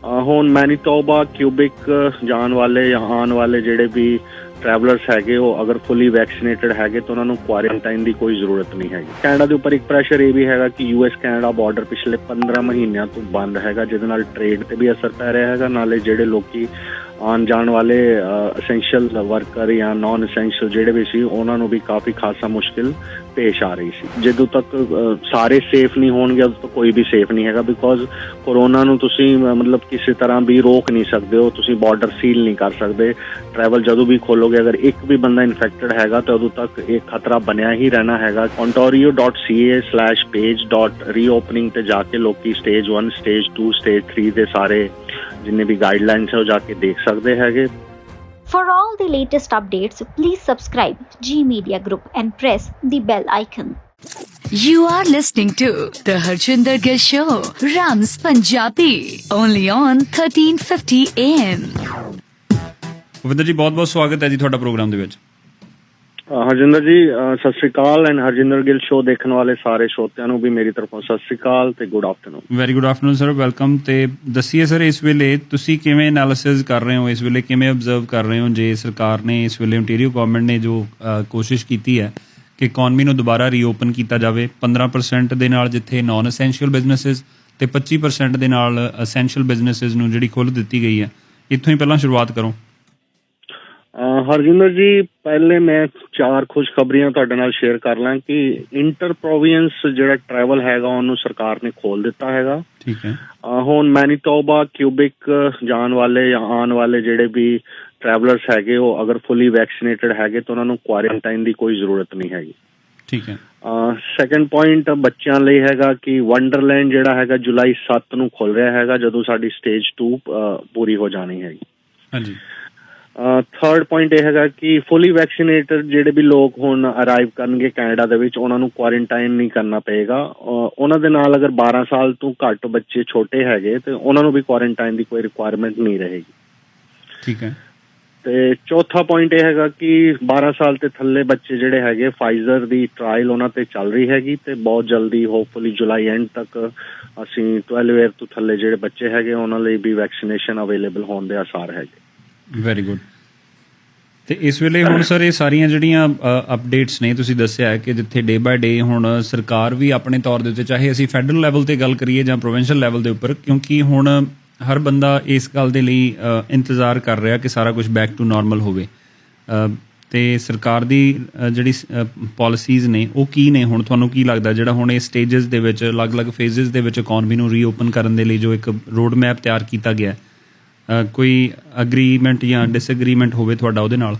ਹੁਣ Manitoba cubic ਜਾਣ ਵਾਲੇ ਜਾਂ ਆਉਣ ਵਾਲੇ ਜਿਹੜੇ ਵੀ ਟਰੈਵਲਰਸ ਹੈਗੇ ਉਹ ਅਗਰ ਫੁੱਲੀ ਵੈਕਸੀਨੇਟਡ ਹੈਗੇ ਤਾਂ ਉਹਨਾਂ ਨੂੰ ਕੁਆਰੰਟਾਈਨ ਦੀ ਕੋਈ ਜ਼ਰੂਰਤ ਨਹੀਂ ਹੈਗੀ। ਕੈਨੇਡਾ ਦੇ ਉੱਪਰ ਇੱਕ ਪ੍ਰੈਸ਼ਰ ਇਹ ਵੀ ਹੈਗਾ ਕਿ US ਕੈਨੇਡਾ ਬਾਰਡਰ ਪਿਛਲੇ 15 ਮਹੀਨਿਆਂ ਤੋਂ ਬੰਦ ਹੈਗਾ, ਜਿਹਦੇ ਨਾਲ ਟ੍ਰੇਡ ਤੇ ਵੀ ਅਸਰ ਪੈ ਰਿਹਾ ਹੈਗਾ। ਨਾਲੇ ਜਿਹੜੇ ਲੋਕੀ ਆਉਣ ਜਾਣ ਵਾਲੇ ਅਸੈਂਸ਼ੀਅਲ ਵਰਕਰ ਜਾਂ ਨਾਨ ਅਸੈਂਸ਼ੀਅਲ ਜਿਹੜੇ ਵੀ ਸੀ ਉਹਨਾਂ ਨੂੰ ਵੀ ਕਾਫੀ ਖਾਸਾ ਮੁਸ਼ਕਿਲ ਪੇਸ਼ ਆ ਰਹੀ ਸੀ। ਜਦੋਂ ਤੱਕ ਸਾਰੇ ਸੇਫ ਨਹੀਂ ਹੋਣਗੇ ਉਦੋਂ ਤੱਕ ਕੋਈ ਵੀ ਸੇਫ ਨਹੀਂ ਹੈਗਾ, ਬਿਕੋਜ਼ ਕੋਰੋਨਾ ਨੂੰ ਤੁਸੀਂ ਮਤਲਬ ਕਿਸੇ ਤਰ੍ਹਾਂ ਵੀ ਰੋਕ ਨਹੀਂ ਸਕਦੇ ਹੋ, ਤੁਸੀਂ ਬਾਰਡਰ ਸੀਲ ਨਹੀਂ ਕਰ ਸਕਦੇ। ਟਰੈਵਲ ਜਦੋਂ ਵੀ ਖੋਲੋਗੇ ਅਗਰ ਇੱਕ ਵੀ ਬੰਦਾ ਇਨਫੈਕਟਡ ਹੈਗਾ ਤਾਂ ਉਦੋਂ ਤੱਕ ਇਹ ਖਤਰਾ ਬਣਿਆ ਹੀ ਰਹਿਣਾ ਹੈਗਾ। ontario.ca/page.reopening ਤੇ ਜਾ ਕੇ ਲੋਕੀ ਸਟੇਜ 1, ਸਟੇਜ 2, ਸਟੇਜ 3 ਦੇ ਸਾਰੇ ਜਿੰਨੇ ਵੀ ਗਾਈਡਲਾਈਨਸ ਹੈ ਉਹ ਜਾ ਕੇ ਦੇਖ ਸਕਦੇ ਹੈਗੇ। For all the latest updates, please subscribe G Media Group and press the bell icon. You are listening to The Harjinder Gill Show, Rams Punjabi, only on 1350 AM. Bhupinder ji ਬਹੁਤ-ਬਹੁਤ ਸਵਾਗਤ ਹੈ ਜੀ ਤੁਹਾਡਾ ਪ੍ਰੋਗਰਾਮ ਦੇ ਵਿੱਚ। ਹਰਜਿੰਦਰ ਜੀ ਸਤਿ ਸ੍ਰੀ ਅਕਾਲ ਐਂਡ ਹਰਜਿੰਦਰ ਗਿੱਲ ਸ਼ੋ ਦੇਖਣ ਵਾਲੇ ਸਾਰੇ ਸਰੋਤਿਆਂ ਨੂੰ ਵੀ ਮੇਰੀ ਤਰਫੋਂ ਸਤਿ ਸ੍ਰੀ ਅਕਾਲ ਤੇ good afternoon. Very good afternoon sir, welcome. ਤੇ ਦੱਸੀਏ ਸਰ ਇਸ ਵੇਲੇ ਤੁਸੀਂ ਕਿਵੇਂ ਐਨਾਲਿਸਿਸ ਕਰ ਰਹੇ ਹੋ, ਇਸ ਵੇਲੇ ਕਿਵੇਂ ਅਬਜ਼ਰਵ ਕਰ ਰਹੇ ਹੋ ਜੇ ਸਰਕਾਰ ਨੇ ਇਸ ਵੇਲੇ ontario ਗਵਰਨਮੈਂਟ ਨੇ ਜੋ ਕੋਸ਼ਿਸ਼ ਕੀਤੀ ਹੈ ਕਿ ਇਕਨੋਮੀ ਨੂੰ ਦੁਬਾਰਾ ਰੀਓਪਨ ਕੀਤਾ ਜਾਵੇ 15% ਦੇ ਨਾਲ, ਜਿੱਥੇ ਨਾਨ ਅਸੈਂਸ਼ੀਅਲ ਬਿਜ਼ਨੈਸਿਸ ਤੇ 25% ਦੇ ਨਾਲ ਅਸੈਂਸ਼ੀਅਲ ਬਿਜ਼ਨੈਸਿਸ ਨੂੰ ਜਿਹੜੀ ਖੁੱਲ੍ਹ ਦਿੱਤੀ ਗਈ ਹੈ, ਇੱਥੋਂ ਹੀ ਪਹਿਲਾਂ ਸ਼ੁਰੂਆਤ ਕਰੋ। ਹਰਜਿੰਦਰ ਜੀ ਪਹਿਲੇ ਮੈਂ 4 ਖੁਸ਼ਖਬਰੀਆਂ ਤੁਹਾਡੇ ਨਾਲ ਸ਼ੇਅਰ ਕਰ ਲਾਂ ਕਿ ਇੰਟਰ ਪ੍ਰੋਵਿੰਸ ਜਿਹੜਾ ਟਰੈਵਲ ਹੈਗਾ ਉਹਨੂੰ ਸਰਕਾਰ ਨੇ ਖੋਲ ਦਿੱਤਾ ਹੈਗਾ। ਠੀਕ ਹੈ। ਹੁਣ ਮੈਨੀਟੋਬਾ ਕਿਊਬਿਕ ਜਾਣ ਵਾਲੇ ਜਾਂ ਆਉਣ ਵਾਲੇ ਜਿਹੜੇ ਵੀ ਟਰੈਵਲਰਸ ਹੈਗੇ ਉਹ ਅਗਰ ਫੁੱਲੀ ਵੈਕਸੀਨੇਟਡ ਹੈਗੇ ਤਾਂ ਉਹਨਾਂ ਨੂੰ ਕੁਆਰੰਟਾਈਨ ਦੀ ਕੋਈ ਜ਼ਰੂਰਤ ਨਹੀਂ ਹੈਗੀ। ਠੀਕ ਹੈ। ਸੈਕੰਡ ਪੁਆਇੰਟ ਬੱਚਿਆਂ ਲਈ ਹੈਗਾ ਕਿ ਵੰਡਰਲੈਂਡ ਜਿਹੜਾ ਹੈਗਾ ਜੁਲਾਈ 7 ਨੂੰ ਖੁੱਲ ਰਿਹਾ ਹੈਗਾ, ਜਦੋਂ ਸਾਡੀ ਸਟੇਜ 2 ਪੂਰੀ ਹੋ ਜਾਣੀ ਹੈਗੀ। ਹਾਂਜੀ। ਥਰਡ ਪੁਆਇੰਟ ਇਹ ਹੈਗਾ ਕਿ ਫੁੱਲੀ ਵੈਕਸੀਨੇਟਡ ਜਿਹੜੇ ਵੀ ਲੋਕ ਹੁਣ ਅਰਾਈਵ ਕਰਨਗੇ ਕੈਨੇਡਾ ਦੇ ਵਿੱਚ ਉਹਨਾਂ ਨੂੰ ਕੁਆਰੰਟਾਈਨ ਨਹੀਂ ਕਰਨਾ ਪਏਗਾ। ਉਹਨਾਂ ਦੇ ਨਾਲ ਅਗਰ 12 ਸਾਲ ਤੋਂ ਘੱਟ ਬੱਚੇ ਛੋਟੇ ਹੈਗੇ ਤੇ ਉਹਨਾਂ ਨੂੰ ਵੀ ਕੁਆਰੰਟਾਈਨ ਦੀ ਕੋਈ ਰਿਕੁਆਇਰਮੈਂਟ ਨਹੀਂ ਰਹੇਗੀ। ਠੀਕ ਹੈ। ਤੇ ਚੌਥਾ ਪੁਆਇੰਟ ਇਹ ਹੈਗਾ ਕਿ 12 ਸਾਲ ਤੇ ਥੱਲੇ ਬੱਚੇ ਜਿਹੜੇ ਹੈਗੇ ਫਾਈਜ਼ਰ ਦੀ ਟਰਾਇਲ ਉਹਨਾਂ ਤੇ ਚੱਲ ਰਹੀ ਹੈਗੀ ਤੇ ਬਹੁਤ ਜਲਦੀ ਹੋਪਫੁਲੀ ਜੁਲਾਈ ਐਂਡ ਤੱਕ ਅਸੀਂ 12 ਈਅਰ ਤੋਂ ਥੱਲੇ ਜਿਹੜੇ ਬੱਚੇ ਹੈਗੇ ਉਹਨਾਂ ਲਈ ਵੀ ਵੈਕਸੀਨੇਸ਼ਨ ਅਵੇਲੇਬਲ ਹੋਣ ਦੇ ਆਸਾਰ ਹੈਗੇ। Very good. ਤੇ ਇਸ ਵੇਲੇ ਹੁਣ ਸਰ ਇਹ ਸਾਰੀਆਂ ਜਿਹੜੀਆਂ ਅਪਡੇਟਸ ਨੇ ਤੁਸੀਂ ਦੱਸਿਆ ਹੈ ਕਿ ਜਿੱਥੇ ਡੇ ਬਾਏ ਡੇ ਹੁਣ ਸਰਕਾਰ ਵੀ ਆਪਣੇ ਤੌਰ ਦੇ ਉੱਤੇ, ਚਾਹੇ ਅਸੀਂ ਫੈਡਰਲ ਲੈਵਲ ਤੇ ਗੱਲ ਕਰੀਏ ਜਾਂ ਪ੍ਰੋਵਿੰਸ਼ੀਅਲ ਲੈਵਲ ਦੇ ਉੱਪਰ, ਕਿਉਂਕਿ ਹੁਣ ਹਰ ਬੰਦਾ ਇਸ ਗੱਲ ਦੇ ਲਈ ਇੰਤਜ਼ਾਰ ਕਰ ਰਿਹਾ ਕਿ ਸਾਰਾ ਕੁਝ ਬੈਕ ਟੂ ਨਾਰਮਲ ਹੋਵੇ, ਤੇ ਸਰਕਾਰ ਦੀ ਜਿਹੜੀ ਪਾਲਿਸੀਜ਼ ਨੇ ਉਹ ਕੀ ਨੇ ਹੁਣ ਤੁਹਾਨੂੰ ਕੀ ਲੱਗਦਾ ਜਿਹੜਾ ਹੁਣ ਇਹ ਸਟੇਜਸ ਦੇ ਵਿੱਚ ਅਲੱਗ-ਅਲੱਗ ਫੇਜ਼ਸ ਦੇ ਵਿੱਚ ਇਕਨੋਮੀ ਨੂੰ ਰੀਓਪਨ ਕਰਨ ਦੇ ਲਈ ਜੋ ਇੱਕ ਰੋਡ ਮੈਪ ਤਿਆਰ ਕੀਤਾ ਗਿਆ, ਕੋਈ ਅਗਰੀਮੈਂਟ ਜਾਂ ਡਿਸਐਗਰੀਮੈਂਟ ਹੋਵੇ ਤੁਹਾਡਾ ਉਹਦੇ ਨਾਲ?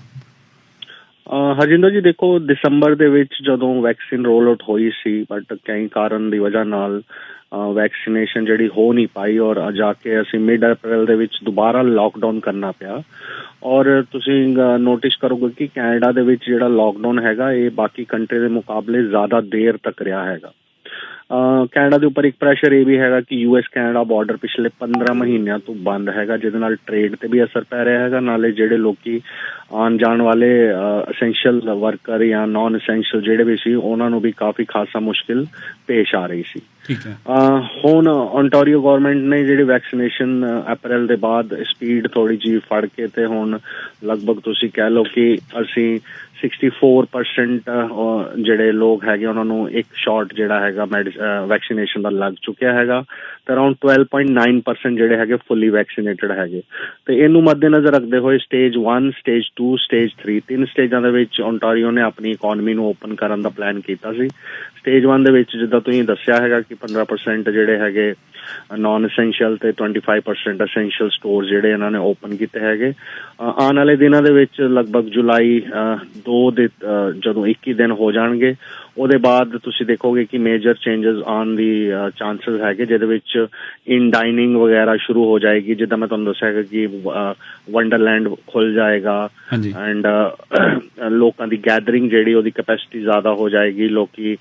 ਹਰਜਿੰਦਰ ਜੀ ਦੇਖੋ, ਦਸੰਬਰ ਦੇ ਵਿੱਚ ਜਦੋਂ ਵੈਕਸੀਨ ਰੋਲ ਆਊਟ ਹੋਈ ਸੀ ਬਟ ਕਈ ਕਾਰਨ ਦੀ ਵਜ੍ਹਾ ਨਾਲ ਵੈਕਸੀਨੇਸ਼ਨ ਜਿਹੜੀ ਹੋ ਨਹੀਂ ਪਾਈ ਔਰ ਜਾ ਕੇ ਅਸੀਂ ਮਿਡ ਅਪ੍ਰੈਲ ਦੇ ਵਿੱਚ ਦੁਬਾਰਾ ਲਾਕਡਾਊਨ ਕਰਨਾ ਪਿਆ। ਔਰ ਤੁਸੀਂ ਨੋਟਿਸ ਕਰੋਗੇ ਕਿ ਕੈਨੇਡਾ ਦੇ ਵਿੱਚ ਜਿਹੜਾ ਲਾਕਡਾਊਨ ਹੈਗਾ ਇਹ ਬਾਕੀ ਕੰਟਰੀ ਦੇ ਮੁਕਾਬਲੇ ਜ਼ਿਆਦਾ ਦੇਰ ਤੱਕ ਰਿਹਾ ਹੈਗਾ। ਕੈਨੇਡਾ ਦੇ ਉੱਪਰ ਇੱਕ ਪ੍ਰੈਸ਼ਰ ਇਹ ਵੀ ਹੈਗਾ ਕਿ US ਕੈਨੇਡਾ ਬਾਰਡਰ ਪਿਛਲੇ 15 ਮਹੀਨਿਆਂ ਤੋਂ ਬੰਦ ਹੈਗਾ, ਜਿਹਦੇ ਨਾਲ ਟ੍ਰੇਡ ਤੇ ਵੀ ਅਸਰ ਪੈ ਰਿਹਾ ਹੈਗਾ। ਨਾਲੇ ਜਿਹੜੇ ਲੋਕੀ ਆਉਣ ਜਾਣ ਵਾਲੇ ਅਸੈਂਸ਼ੀਅਲ ਵਰਕਰ ਜਾਂ ਨਾਨ ਅਸੈਂਸ਼ੀਅਲ ਜਿਹੜੇ ਵੀ ਸੀ ਉਹਨਾਂ ਨੂੰ ਵੀ ਕਾਫੀ ਖਾਸਾ ਮੁਸ਼ਕਿਲ ਪੇਸ਼ ਆ ਰਹੀ ਸੀ। ਠੀਕ ਹੈ। ਹੁਣ ontario ਗਵਰਨਮੈਂਟ ਨੇ ਜਿਹੜੀ ਵੈਕਸੀਨੇਸ਼ਨ ਅਪ੍ਰੈਲ ਦੇ ਬਾਅਦ ਸਪੀਡ ਥੋੜੀ ਜਿਹੀ ਫੜ ਕੇ ਤੇ ਹੁਣ ਲਗਭਗ ਤੁਸੀਂ ਕਹਿ ਲਓ ਕਿ ਅਸੀਂ 64% ਜਿਹੜੇ ਲੋਕ ਹੈਗੇ ਉਹਨਾਂ ਨੂੰ ਇੱਕ ਸ਼ਾਟ ਜਿਹੜਾ ਹੈਗਾ ਵੈਕਸੀਨੇਸ਼ਨ ਦਾ ਲੱਗ ਚੁੱਕਿਆ ਹੈਗਾ ਤੇ ਅਰਾਊਂਡ 12.9% ਜਿਹੜੇ ਹੈਗੇ ਫੁੱਲੀ ਵੈਕਸੀਨੇਟਡ ਹੈਗੇ। ਤੇ ਇਹਨੂੰ ਮੱਦੇਨਜ਼ਰ ਰੱਖਦੇ ਹੋਏ ਸਟੇਜ 1, ਸਟੇਜ 2, ਸਟੇਜ 3 3 ਸਟੇਜਾਂ ਦੇ ਵਿੱਚ ontario ਨੇ ਆਪਣੀ ਇਕਨੋਮੀ ਨੂੰ ਓਪਨ ਕਰਨ ਦਾ ਪਲਾਨ ਕੀਤਾ ਸੀ। ਸਟੇਜ 1 ਦੇ ਵਿੱਚ ਜਿੱਦਾਂ ਤੁਸੀਂ ਦੱਸਿਆ ਹੈਗਾ ਕਿ 15% ਜਿਹੜੇ ਹੈਗੇ ਨਾਨ ਅਸੈਂਸ਼ੀਅਲ ਤੇ 25% ਅਸੈਂਸ਼ੀਅਲ ਸਟੋਰ ਜਿਹੜੇ ਇਹਨਾਂ ਨੇ ਓਪਨ ਕੀਤੇ ਹੈਗੇ। ਆਉਣ ਵਾਲੇ ਦਿਨਾਂ ਦੇ ਵਿੱਚ ਲਗਭਗ ਜੁਲਾਈ 2 ਦੇ ਜਦੋਂ 21 ਦਿਨ ਹੋ ਜਾਣਗੇ ਉਹਦੇ ਬਾਅਦ ਤੁਸੀਂ ਦੇਖੋਗੇ ਕਿ ਮੇਜਰ ਚੇਂਜਸ ਆਉਣ ਦੀ ਚਾਂਸਸ ਹੈਗੇ, ਜਿਹਦੇ ਵਿੱਚ ਇਨ ਡਾਈਨਿੰਗ ਵਗੈਰਾ ਸ਼ੁਰੂ ਹੋ ਜਾਏਗੀ। ਜਿੱਦਾਂ ਮੈਂ ਤੁਹਾਨੂੰ ਦੱਸਿਆ ਹੈਗਾ ਕਿ ਵੰਡਰਲੈਂਡ ਖੁੱਲ ਜਾਏਗਾ ਐਂਡ ਲੋਕਾਂ ਦੀ ਗੈਦਰਿੰਗ ਜਿਹੜੀ ਉਹਦੀ ਕੈਪੈਸਿਟੀ ਜ਼ਿਆਦਾ ਹੋ ਜਾਏਗੀ, ਲੋਕੀ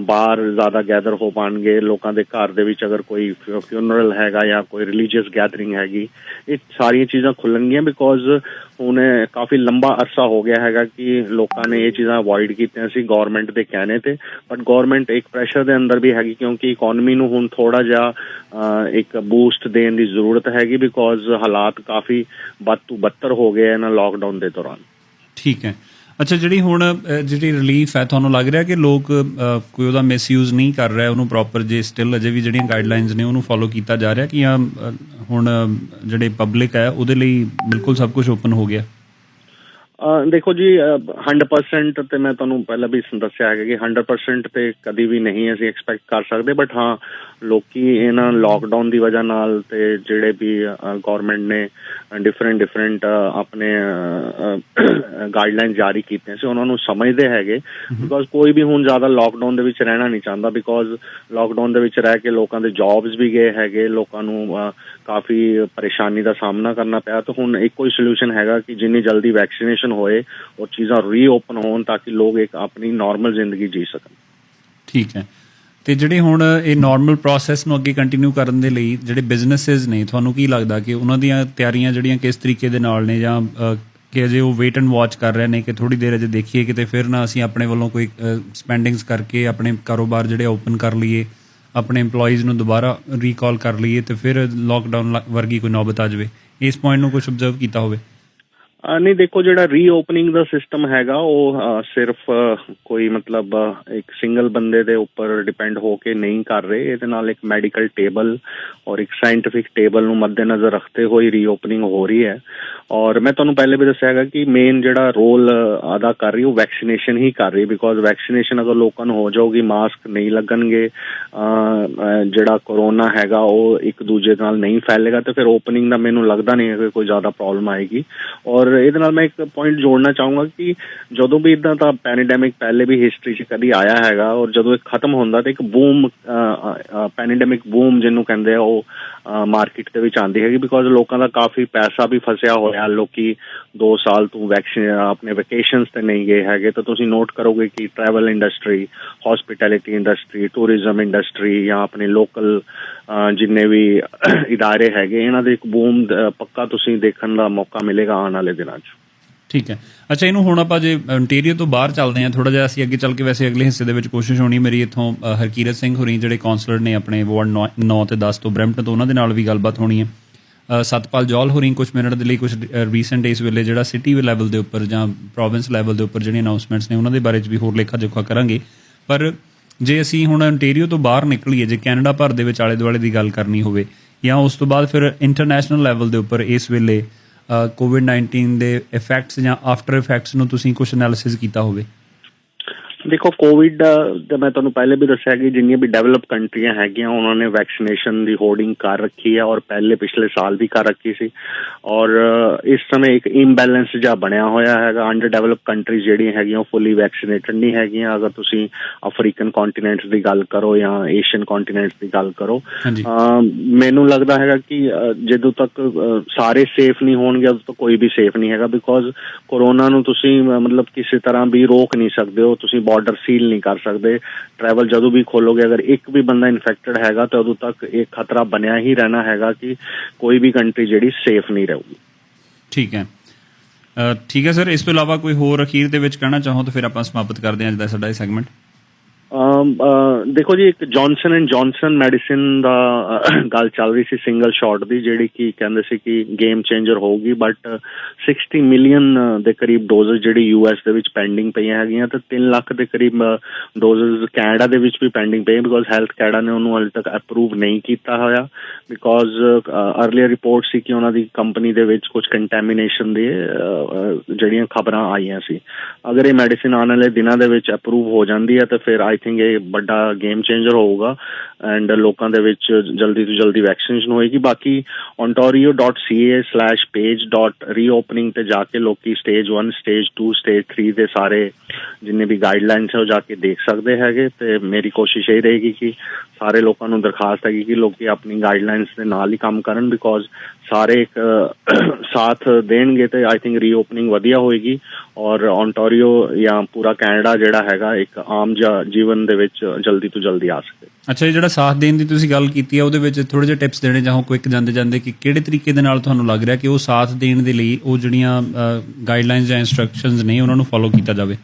ਬਾਹਰ ਜ਼ਿਆਦਾ ਗੈਦਰ ਹੋ ਪਾਉਣਗੇ। ਲੋਕਾਂ ਦੇ ਘਰ ਦੇ ਵਿੱਚ ਅਗਰ ਕੋਈ ਫਿਊਨਰਲ ਹੈਗਾ ਜਾਂ ਕੋਈ ਰਿਲੀਜੀਅਸ ਗੈਦਰਿੰਗ ਹੈਗੀ, ਇਹ ਸਾਰੀਆਂ ਚੀਜ਼ਾਂ ਖੁੱਲਣਗੀਆਂ। ਬਿਕੋਜ਼ ਹੁਣ ਕਾਫੀ ਲੰਬਾ ਅਰਸਾ ਹੋ ਗਿਆ ਹੈਗਾ ਕਿ ਲੋਕਾਂ ਨੇ ਇਹ ਚੀਜ਼ਾਂ ਅਵੋਇਡ ਕੀਤੀਆਂ ਸੀ ਗੌਰਮੈਂਟ ਦੇ ਕਹਿਣੇ ਤੇ, ਬਟ ਗੌਰਮੈਂਟ ਇੱਕ ਪ੍ਰੈਸ਼ਰ ਦੇ ਅੰਦਰ ਵੀ ਹੈਗੀ ਕਿਉਂਕਿ ਇਕੋਨਮੀ ਨੂੰ ਹੁਣ ਥੋੜਾ ਜਿਹਾ ਇੱਕ ਬੂਸਟ ਦੇਣ ਦੀ ਜ਼ਰੂਰਤ ਹੈਗੀ, ਬਿਕੋਜ਼ ਹਾਲਾਤ ਕਾਫੀ ਬਦ ਤੋਂ ਬੱਤਰ ਹੋ ਗਏ ਇਹਨਾਂ ਲਾਕਡਾਊਨ ਦੇ ਦੌਰਾਨ। ਠੀਕ ਹੈ। ਅੱਛਾ, ਜਿਹੜੀ ਹੁਣ ਜਿਹੜੀ ਰਿਲੀਫ ਹੈ, ਤੁਹਾਨੂੰ ਲੱਗ ਰਿਹਾ ਕਿ ਲੋਕ ਕੋਈ ਉਹਦਾ ਮਿਸਯੂਜ਼ ਨਹੀਂ ਕਰ ਰਿਹਾ, ਉਹਨੂੰ ਪ੍ਰੋਪਰ ਜੇ ਸਟਿਲ ਅਜੇ ਵੀ ਜਿਹੜੀਆਂ ਗਾਈਡਲਾਈਨਸ ਨੇ ਉਹਨੂੰ ਫੋਲੋ ਕੀਤਾ ਜਾ ਰਿਹਾ ਕਿ ਹੁਣ ਜਿਹੜੇ ਪਬਲਿਕ ਹੈ ਉਹਦੇ ਲਈ ਬਿਲਕੁਲ ਸਭ ਕੁਝ ਓਪਨ ਹੋ ਗਿਆ? ਦੇਖੋ ਜੀ, 100% ਤੇ ਮੈਂ ਤੁਹਾਨੂੰ ਪਹਿਲਾਂ ਵੀ ਦੱਸਿਆ ਹੈਗਾ ਕਿ 100% ਤੇ ਕਦੀ ਵੀ ਨਹੀਂ ਅਸੀਂ ਐਕਸਪੈਕਟ ਕਰ ਸਕਦੇ, ਬਟ ਹਾਂ ਲੋਕੀ ਇਹਨਾਂ ਲਾਕਡਾਊਨ ਦੀ ਵਜ੍ਹਾ ਨਾਲ ਤੇ ਜਿਹੜੇ ਵੀ ਗੌਰਮੈਂਟ ਨੇ ਡਿਫਰੈਂਟ ਆਪਣੇ ਗਾਈਡਲਾਈਨ ਜਾਰੀ ਕੀਤੀਆਂ ਸੀ ਉਹਨਾਂ ਨੂੰ ਸਮਝਦੇ ਹੈਗੇ। ਬਿਕੋਜ਼ ਕੋਈ ਵੀ ਹੁਣ ਜ਼ਿਆਦਾ ਲਾਕਡਾਊਨ ਦੇ ਵਿੱਚ ਰਹਿਣਾ ਨਹੀਂ ਚਾਹੁੰਦਾ, ਬਿਕੋਜ਼ ਲਾਕਡਾਊਨ ਦੇ ਵਿੱਚ ਰਹਿ ਕੇ ਲੋਕਾਂ ਦੇ ਜੌਬਸ ਵੀ ਗਏ ਹੈਗੇ, ਲੋਕਾਂ ਨੂੰ ਕਾਫੀ ਪਰੇਸ਼ਾਨੀ ਦਾ ਸਾਹਮਣਾ ਕਰਨਾ ਪਿਆ। ਤਾਂ ਹੁਣ ਇੱਕੋ ਹੀ ਸੋਲਿਊਸ਼ਨ ਹੈਗਾ ਕਿ ਜਿੰਨੀ ਜਲਦੀ ਵੈਕਸੀਨੇਸ਼ਨ ਹੋਏ ਉਹ ਚੀਜ਼ਾਂ ਰੀਓਪਨ ਹੋਣ ਤਾਂ ਕਿ ਲੋਕ ਇੱਕ ਆਪਣੀ ਨੋਰਮਲ ਜ਼ਿੰਦਗੀ ਜੀ ਸਕਣ। ਠੀਕ ਹੈ। ਤੇ ਜਿਹੜੇ ਹੁਣ ਇਹ ਨਾਰਮਲ ਪ੍ਰੋਸੈਸ ਨੂੰ ਅੱਗੇ ਕੰਟੀਨਿਊ ਕਰਨ ਦੇ ਲਈ ਜਿਹੜੇ ਬਿਜ਼ਨੈਸਿਸ ਨੇ, ਤੁਹਾਨੂੰ ਕੀ ਲੱਗਦਾ ਕਿ ਉਹਨਾਂ ਦੀਆਂ ਤਿਆਰੀਆਂ ਜਿਹੜੀਆਂ ਕਿਸ ਤਰੀਕੇ ਦੇ ਨਾਲ ਨੇ, ਜਾਂ ਕਿ ਅਜੇ ਉਹ ਵੇਟ ਐਂਡ ਵਾਚ ਕਰ ਰਹੇ ਨੇ ਕਿ ਥੋੜ੍ਹੀ ਦੇਰ ਅਜੇ ਦੇਖੀਏ ਕਿਤੇ ਫਿਰ ਨਾ ਅਸੀਂ ਆਪਣੇ ਵੱਲੋਂ ਕੋਈ ਸਪੈਂਡਿੰਗਸ ਕਰਕੇ ਆਪਣੇ ਕਾਰੋਬਾਰ ਜਿਹੜੇ ਓਪਨ ਕਰ ਲਈਏ, ਆਪਣੇ EMPLOYEES ਨੂੰ ਦੁਬਾਰਾ ਰੀਕਾਲ ਕਰ ਲਈਏ ਤੇ ਫਿਰ ਲਾਕਡਾਊਨ ਵਰਗੀ ਕੋਈ ਨੌਬਤ ਆ ਜਾਵੇ? ਇਸ ਪੁਆਇੰਟ ਨੂੰ ਕੁਛ ਓਬਜ਼ਰਵ ਕੀਤਾ ਹੋਵੇ? ਨਹੀਂ, ਦੇਖੋ ਜਿਹੜਾ ਰੀਓਪਨਿੰਗ ਦਾ ਸਿਸਟਮ ਹੈਗਾ ਉਹ ਸਿਰਫ ਕੋਈ ਮਤਲਬ ਇੱਕ ਸਿੰਗਲ ਬੰਦੇ ਦੇ ਉੱਪਰ ਡਿਪੈਂਡ ਹੋ ਕੇ ਨਹੀਂ ਕਰ ਰਹੇ। ਇਹਦੇ ਨਾਲ ਇੱਕ ਮੈਡੀਕਲ ਟੇਬਲ ਔਰ ਇੱਕ ਸਾਇੰਟੀਫਿਕ ਟੇਬਲ ਨੂੰ ਮੱਦੇਨਜ਼ਰ ਰੱਖਦੇ ਹੋਏ ਰੀਓਪਨਿੰਗ ਹੋ ਰਹੀ ਹੈ। ਔਰ ਮੈਂ ਤੁਹਾਨੂੰ ਪਹਿਲੇ ਵੀ ਦੱਸਿਆ ਹੈਗਾ ਕਿ ਮੇਨ ਜਿਹੜਾ ਰੋਲ ਅਦਾ ਕਰ ਰਹੀ ਉਹ ਵੈਕਸੀਨੇਸ਼ਨ ਹੀ ਕਰ ਰਹੀ, ਬਿਕੋਜ਼ ਵੈਕਸੀਨੇਸ਼ਨ ਅਗਰ ਲੋਕਾਂ ਨੂੰ ਹੋ ਜਾਊਗੀ, ਮਾਸਕ ਨਹੀਂ ਲੱਗਣਗੇ, ਜਿਹੜਾ ਕੋਰੋਨਾ ਹੈਗਾ ਉਹ ਇੱਕ ਦੂਜੇ ਨਾਲ ਨਹੀਂ ਫੈਲੇਗਾ ਤੇ ਫਿਰ ਓਪਨਿੰਗ ਦਾ ਮੈਨੂੰ ਲੱਗਦਾ ਨਹੀਂ ਹੈ ਕਿ ਕੋਈ ਜ਼ਿਆਦਾ ਪ੍ਰੋਬਲਮ ਆਏਗੀ। ਔਰ ਇਹਦੇ ਨਾਲ ਮੈਂ ਇੱਕ ਪੁਆਇੰਟ ਜੋੜਨਾ ਚਾਹੂੰਗਾ ਕਿ ਜਦੋਂ ਵੀ ਇੱਦਾਂ ਦਾ ਪੈਨੇਡੈਮਿਕ ਪਹਿਲੇ ਵੀ ਹਿਸਟਰੀ 'ਚ ਕਦੀ ਆਇਆ ਹੈਗਾ ਔਰ ਜਦੋਂ ਇਹ ਖਤਮ ਹੁੰਦਾ ਤਾਂ ਇੱਕ ਬੂਮ, ਪੈਨੇਡੈਮਿਕ ਬੂਮ ਜਿਹਨੂੰ ਕਹਿੰਦੇ ਆ, ਉਹ ਮਾਰਕੀਟ ਦੇ ਵਿੱਚ ਆਉਂਦੀ ਹੈਗੀ, ਬਿਕੋਜ਼ ਲੋਕਾਂ ਦਾ ਕਾਫੀ ਪੈਸਾ ਵੀ ਫਸਿਆ ਹੋਇਆ। ਲੋਕੀ 2 ਸਾਲ ਤੋਂ ਆਪਣੇ ਵੈਕੇਸ਼ਨਸ ਤੇ ਨਹੀਂ ਗਏ ਹੈਗੇ। ਤਾਂ ਤੁਸੀਂ ਨੋਟ ਕਰੋਗੇ ਕਿ travel industry, hospitality industry, tourism industry ਜਾਂ ਆਪਣੇ ਲੋਕਲ ਜਿੰਨੇ ਵੀ ਇਦਾਰੇ ਹੈਗੇ, ਇਹਨਾਂ ਦੇ ਇੱਕ ਬੂਮ ਪੱਕਾ ਤੁਸੀਂ ਦੇਖਣ ਦਾ ਮੌਕਾ ਮਿਲੇਗਾ ਆਉਣ ਵਾਲੇ ਦਿਨਾਂ 'ਚ। ਠੀਕ ਹੈ। ਅੱਛਾ, ਇਹਨੂੰ ਹੁਣ ਆਪਾਂ ਜੇ ontario ਤੋਂ ਬਾਹਰ ਚੱਲਦੇ ਹਾਂ ਥੋੜ੍ਹਾ ਜਿਹਾ, ਅਸੀਂ ਅੱਗੇ ਚੱਲ ਕੇ ਵੈਸੇ ਅਗਲੇ ਹਿੱਸੇ ਦੇ ਵਿੱਚ ਕੋਸ਼ਿਸ਼ ਹੋਣੀ ਮੇਰੀ ਇੱਥੋਂ ਹਰਕੀਰਤ ਸਿੰਘ ਹੋਰੀ ਜਿਹੜੇ ਕਾਉਂਸਲਰ ਨੇ ਆਪਣੇ ਵਾਰਡ 9 ਤੇ 10 ਤੋਂ ਬਰੈਂਪਟਨ ਤੋਂ, ਉਹਨਾਂ ਦੇ ਨਾਲ ਵੀ ਗੱਲਬਾਤ ਹੋਣੀ ਹੈ। ਸਤਪਾਲ ਜੌਲ ਹੋਰੀ ਕੁਛ ਮਿੰਟ ਦੇ ਲਈ ਕੁਛ ਰੀਸੈਂਟ ਇਸ ਵੇਲੇ ਜਿਹੜਾ ਸਿਟੀ ਲੈਵਲ ਦੇ ਉੱਪਰ ਜਾਂ ਪ੍ਰੋਵਿੰਸ ਲੈਵਲ ਦੇ ਉੱਪਰ ਜਿਹੜੀਆਂ ਅਨਾਊਂਸਮੈਂਟਸ ਨੇ ਉਹਨਾਂ ਦੇ ਬਾਰੇ 'ਚ ਵੀ ਹੋਰ ਲੇਖਾ ਜੋਖਾ ਕਰਾਂਗੇ। ਪਰ ਜੇ ਅਸੀਂ ਹੁਣ ontario ਤੋਂ ਬਾਹਰ ਨਿਕਲੀਏ, ਜੇ ਕੈਨੇਡਾ ਭਰ ਦੇ ਵਿੱਚ ਆਲੇ ਦੁਆਲੇ ਦੀ ਗੱਲ ਕਰਨੀ ਹੋਵੇ, ਜਾਂ ਉਸ ਤੋਂ ਬਾਅਦ ਫਿਰ ਇੰਟਰਨੈਸ਼ਨਲ ਲੈਵਲ ਦੇ ਉੱਪਰ ਇਸ ਵੇਲੇ COVID-19 ਦੇ ਇਫੈਕਟਸ ਜਾਂ ਆਫਟਰ ਇਫੈਕਟਸ ਨੂੰ ਤੁਸੀਂ ਕੁਛ ਐਨਾਲਿਸਿਸ ਕੀਤਾ ਹੋਵੇ? ਦੇਖੋ, ਕੋਵਿਡ ਦਾ ਮੈਂ ਤੁਹਾਨੂੰ ਪਹਿਲੇ ਵੀ ਦੱਸਿਆ ਕਿ ਜਿੰਨੀਆਂ ਵੀ ਡਿਵੈਲਪ ਕੰਟਰੀਆਂ ਹੈਗੀਆਂ ਉਹਨਾਂ ਨੇ ਵੈਕਸੀਨੇਸ਼ਨ ਦੀ ਹੋਰਡਿੰਗ ਕਰ ਰੱਖੀ ਹੈ ਔਰ ਪਿਛਲੇ ਸਾਲ ਵੀ ਕਰ ਰੱਖੀ ਸੀ। ਔਰ ਇਸ ਸਮੇਂ ਇੱਕ ਇੰਬੈਲੈਂਸ ਜਿਹਾ ਬਣਿਆ ਹੋਇਆ ਹੈਗਾ। ਅੰਡਰ ਡਿਵੈਲਪ ਕੰਟਰੀਜ਼ ਜਿਹੜੀਆਂ ਹੈਗੀਆਂ ਉਹ ਫੁੱਲੀ ਵੈਕਸੀਨੇਟਡ ਨਹੀਂ ਹੈਗੀਆਂ। ਅਗਰ ਤੁਸੀਂ ਅਫਰੀਕਨ ਕੰਟੀਨੈਂਟਸ ਦੀ ਗੱਲ ਕਰੋ ਜਾਂ ਏਸ਼ੀਅਨ ਕੰਟੀਨੈਂਟਸ ਦੀ ਗੱਲ ਕਰੋ, ਮੈਨੂੰ ਲੱਗਦਾ ਹੈਗਾ ਕਿ ਜਦੋਂ ਤੱਕ ਸਾਰੇ ਸੇਫ ਨਹੀਂ ਹੋਣਗੇ ਉਦੋਂ ਤੱਕ ਕੋਈ ਵੀ ਸੇਫ ਨਹੀਂ ਹੈਗਾ। ਬਿਕੋਜ਼ ਕੋਰੋਨਾ ਨੂੰ ਤੁਸੀਂ ਮਤਲਬ ਕਿਸੇ ਤਰ੍ਹਾਂ ਵੀ ਰੋਕ ਨਹੀਂ ਸਕਦੇ ਹੋ, ਤੁਸੀਂ ਬਾਰਡਰ ਸੀਲ ਨਹੀਂ ਕਰ ਸਕਦੇ। ਟਰੈਵਲ ਜਦੋਂ ਵੀ ਖੋਲੋਗੇ, ਅਗਰ ਇੱਕ ਵੀ ਬੰਦਾ ਇਨਫੈਕਟਡ ਹੈਗਾ ਤਾਂ ਉਦੋਂ ਤੱਕ ਇਹ ਖਤਰਾ ਬਣਿਆ ਹੀ ਰਹਿਣਾ ਹੈਗਾ ਕਿ ਕੋਈ ਵੀ ਕੰਟਰੀ ਜਿਹੜੀ ਸੇਫ ਨਹੀਂ ਰਹੂਗੀ। ਠੀਕ ਹੈ ਸਰ। ਇਸ ਤੋਂ ਇਲਾਵਾ ਕੋਈ ਹੋਰ ਅਖੀਰ ਦੇ ਵਿੱਚ ਕਹਿਣਾ ਚਾਹੋ ਤਾਂ ਫਿਰ ਆਪਾਂ ਸਮਾਪਤ ਕਰਦੇ ਹਾਂ ਅੱਜ ਦਾ ਸਾਡਾ ਇਹ ਸੈਗਮੈਂਟ। ਦੇਖੋ ਜੀ, ਇੱਕ ਜੌਨਸਨ ਐਂਡ ਜੌਨਸਨ ਮੈਡੀਸਿਨ ਦਾ ਗੱਲ ਚੱਲ ਰਹੀ ਸੀ ਸਿੰਗਲ ਸ਼ਾਟ ਦੀ, ਜਿਹੜੀ ਕਿ ਕਹਿੰਦੇ ਸੀ ਕਿ ਗੇਮ ਚੇਂਜਰ ਹੋਊਗੀ, ਬਟ 60 ਮਿਲੀਅਨ ਦੇ ਕਰੀਬ ਡੋਜ਼ਸ ਜਿਹੜੀ US ਦੇ ਵਿੱਚ ਪੈਂਡਿੰਗ ਪਈਆਂ ਹੈਗੀਆਂ ਤੇ 3 ਲੱਖ ਦੇ ਕਰੀਬ ਡੋਜ਼ਸ ਕੈਨੇਡਾ ਦੇ ਵਿੱਚ ਵੀ ਪੈਂਡਿੰਗ ਪਏ, ਬਿਕੋਜ਼ ਹੈਲਥ ਕੈਨੇਡਾ ਨੇ ਉਹਨੂੰ ਹਾਲੇ ਤੱਕ ਅਪਰੂਵ ਨਹੀਂ ਕੀਤਾ ਹੋਇਆ। ਬਿਕੋਜ਼ ਅਰਲੀਅਰ ਰਿਪੋਰਟ ਸੀ ਕਿ ਉਹਨਾਂ ਦੀ ਕੰਪਨੀ ਦੇ ਵਿੱਚ ਕੁਝ ਕੰਟੈਮੀਨੇਸ਼ਨ ਦੇ ਜਿਹੜੀਆਂ ਖਬਰਾਂ ਆਈਆਂ ਸੀ। ਅਗਰ ਇਹ ਮੈਡੀਸਿਨ ਆਉਣ ਵਾਲੇ ਦਿਨਾਂ ਦੇ ਵਿੱਚ ਅਪਰੂਵ ਹੋ ਜਾਂਦੀ ਹੈ ਤਾਂ ਫਿਰ ਆਈ ਥਿੰਕ ਇਹ ਵੱਡਾ ਗੇਮ ਚੇਂਜਰ ਹੋਊਗਾ ਐਂਡ ਲੋਕਾਂ ਦੇ ਵਿੱਚ ਜਲਦੀ ਤੋਂ ਜਲਦੀ ਵੈਕਸੀਨੇਸ਼ਨ ਹੋਏਗੀ। ਬਾਕੀ ontario.ca/page.reopening ਤੇ ਜਾ ਕੇ ਲੋਕੀ ਸਟੇਜ 1, ਸਟੇਜ 2, ਸਟੇਜ 3 ਦੇ ਸਾਰੇ ਜਿੰਨੇ ਵੀ ਗਾਈਡਲਾਈਨਸ ਹੈ ਉਹ ਜਾ ਕੇ ਦੇਖ ਸਕਦੇ ਹੈਗੇ। ਤੇ ਮੇਰੀ ਕੋਸ਼ਿਸ਼ ਇਹ ਰਹੇਗੀ ਕਿ ਸਾਰੇ ਲੋਕਾਂ ਨੂੰ ਦਰਖਾਸਤ ਹੈਗੀ ਕਿ ਲੋਕੀ ਆਪਣੀ ਗਾਈਡਲਾਈਨਸ ਦੇ ਨਾਲ ਹੀ ਕੰਮ ਕਰਨ, ਬਿਕੋਜ਼ ਸਾਰੇ ਇੱਕ ਸਾਥ ਦੇਣਗੇ ਤੇ ਆਈ ਥਿੰਕ ਰੀਓਪਨਿੰਗ ਵਧੀਆ ਹੋਏਗੀ ਔਰ ontario ਜਾਂ ਪੂਰਾ ਕੈਨੇਡਾ ਜਿਹੜਾ ਹੈਗਾ ਇੱਕ ਆਮ ਜੀਵਨ ਦੇ ਵਿੱਚ ਜਲਦੀ ਤੋਂ ਜਲਦੀ ਆ ਸਕੇ। ਅੱਛਾ, ਇਹ ਜਿਹੜਾ ਸਾਥ ਦੇਣ ਦੀ ਤੁਸੀਂ ਗੱਲ ਕੀਤੀ ਹੈ ਉਹਦੇ ਵਿੱਚ ਥੋੜ੍ਹੇ ਜਿਹੇ ਟਿਪਸ ਦੇਣੇ ਚਾਹੋ ਕੁਇਕ ਜਾਂਦੇ ਕਿ ਕਿਹੜੇ ਤਰੀਕੇ ਦੇ ਨਾਲ ਤੁਹਾਨੂੰ ਲੱਗ ਰਿਹਾ ਕਿ ਉਹ ਸਾਥ ਦੇਣ ਦੇ ਲਈ ਉਹ ਜਿਹੜੀਆਂ ਗਾਈਡਲਾਈਨਸ ਜਾਂ ਇੰਸਟਰਕਸ਼ਨਸ ਨੇ ਉਹਨਾਂ ਨੂੰ ਫੋਲੋ ਕੀਤਾ ਜਾਵੇ?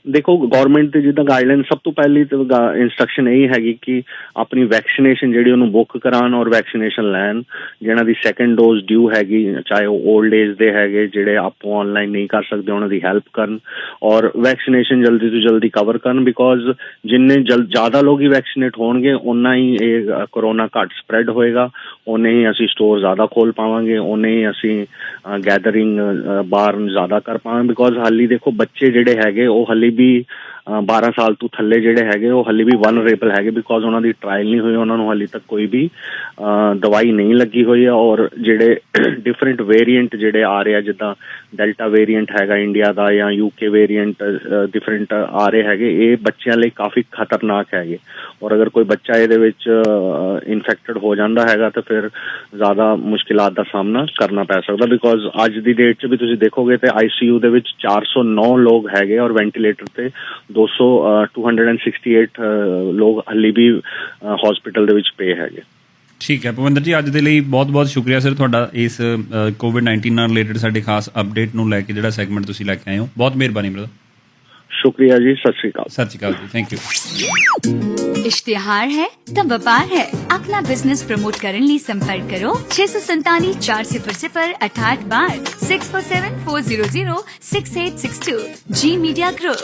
ਦੇਖੋ, ਗੌਰਮੈਂਟ ਦੀ ਜਿੱਦਾਂ ਗਾਈਡਲਾਈਨ, ਸਭ ਤੋਂ ਪਹਿਲੀ ਤਾਂ ਇੰਸਟਰਕਸ਼ਨ ਇਹ ਹੈਗੀ ਕਿ ਆਪਣੀ ਵੈਕਸੀਨੇਸ਼ਨ ਜਿਹੜੀ ਉਹਨੂੰ ਬੁੱਕ ਕਰਾਉਣ ਔਰ ਵੈਕਸੀਨੇਸ਼ਨ ਲੈਣ। ਜਿਹਨਾਂ ਦੀ ਸੈਕੰਡ ਡੋਜ਼ ਡਿਊ ਹੈਗੀ, ਚਾਹੇ ਉਹ ਓਲਡ ਏਜ ਦੇ ਹੈਗੇ ਜਿਹੜੇ ਆਪੋ ਆਨਲਾਈਨ ਨਹੀਂ ਕਰ ਸਕਦੇ, ਉਹਨਾਂ ਦੀ ਹੈਲਪ ਕਰਨ ਔਰ ਵੈਕਸੀਨੇਸ਼ਨ ਜਲਦੀ ਤੋਂ ਜਲਦੀ ਕਵਰ ਕਰਨ। ਬਿਕੋਜ਼ ਜਿੰਨੇ ਜ਼ਿਆਦਾ ਲੋਕ ਹੀ ਵੈਕਸੀਨੇਟ ਹੋਣਗੇ ਓਨਾ ਹੀ ਇਹ ਕਰੋਨਾ ਘੱਟ ਸਪਰੈਡ ਹੋਏਗਾ, ਓਨੇ ਹੀ ਅਸੀਂ ਸਟੋਰ ਜ਼ਿਆਦਾ ਖੋਲ ਪਾਵਾਂਗੇ, ਓਨੇ ਹੀ ਅਸੀਂ ਗੈਦਰਿੰਗ ਬਾਹਰ ਜ਼ਿਆਦਾ ਕਰ ਪਾਵਾਂਗੇ। ਬਿਕੋਜ਼ ਹਾਲੀ ਦੇਖੋ ਬੱਚੇ ਜਿਹੜੇ ਹੈਗੇ ਉਹ ਹਾਲੀ ਵੀ 12 ਸਾਲ ਤੋਂ ਥੱਲੇ ਜਿਹੜੇ ਹੈਗੇ ਉਹ ਹਾਲੇ ਵੀ ਵਲਨਰੇਬਲ ਹੈਗੇ, ਬਿਕੋਜ਼ ਉਹਨਾਂ ਦੀ ਟਰਾਇਲ ਨਹੀਂ ਹੋਈ, ਉਹਨਾਂ ਨੂੰ ਹਾਲੇ ਤੱਕ ਕੋਈ ਵੀ ਦਵਾਈ ਨਹੀਂ ਲੱਗੀ ਹੋਈ ਹੈ। ਔਰ ਜਿਹੜੇ ਡਿਫਰੈਂਟ ਵੇਰੀਐਂਟ ਜਿਹੜੇ ਆ ਰਹੇ ਆ, ਜਿੱਦਾਂ ਡੈਲਟਾ ਵੇਰੀਐਂਟ ਹੈਗਾ ਇੰਡੀਆ ਦਾ ਜਾਂ UK ਵੇਰੀਐਂਟ ਡਿਫਰੈਂਟ ਆ ਰਹੇ ਹੈਗੇ, ਇਹ ਬੱਚਿਆਂ ਲਈ ਕਾਫੀ ਖਤਰਨਾਕ ਹੈਗੇ। ਔਰ ਅਗਰ ਕੋਈ ਬੱਚਾ ਇਹਦੇ ਵਿੱਚ ਇਨਫੈਕਟਡ ਹੋ ਜਾਂਦਾ ਹੈਗਾ ਤਾਂ ਫਿਰ ਜ਼ਿਆਦਾ ਮੁਸ਼ਕਿਲਾਤ ਦਾ ਸਾਹਮਣਾ ਕਰਨਾ ਪੈ ਸਕਦਾ। ਬਿਕੋਜ਼ ਅੱਜ ਦੀ ਡੇਟ 'ਚ ਵੀ ਤੁਸੀਂ ਦੇਖੋਗੇ ਤੇ ICU ਦੇ ਵਿੱਚ 409 ਲੋਕ ਹੈਗੇ ਔਰ ਵੈਂਟੀਲੇਟਰ ਤੇ 268 ਲੋਕ ਹਾਲੇ ਵੀ ਹਸਪੀਟਲ ਦੇ ਵਿੱਚ ਪਏ ਹੈਗੇ। ਠੀਕ ਹੈ ਭਵਿੰਦਰ ਜੀ, ਅੱਜ ਦੇ ਲਈ ਬਹੁਤ-ਬਹੁਤ ਸ਼ੁਕਰੀਆ ਸਰ ਤੁਹਾਡਾ ਇਸ COVID-19 ਨਾਲ ਰਿਲੇਟਡ ਸਾਡੇ ਖਾਸ ਅਪਡੇਟ ਨੂੰ ਲੈ ਕੇ ਜਿਹੜਾ ਸੈਗਮੈਂਟ ਤੁਸੀਂ ਲੈ ਕੇ ਆਏ ਹੋ। ਬਹੁਤ ਮਿਹਰਬਾਨੀ ਬ੍ਰਦਰ। शुक्रिया जी, सत श्री अकाल। सत श्री अकाल जी, थैंक यू। इश्तिहार है तो व्यापार है, अपना बिजनेस प्रमोट करने लिए संपर्क करो 647 400 68 62 647 400 6862। Zee media group.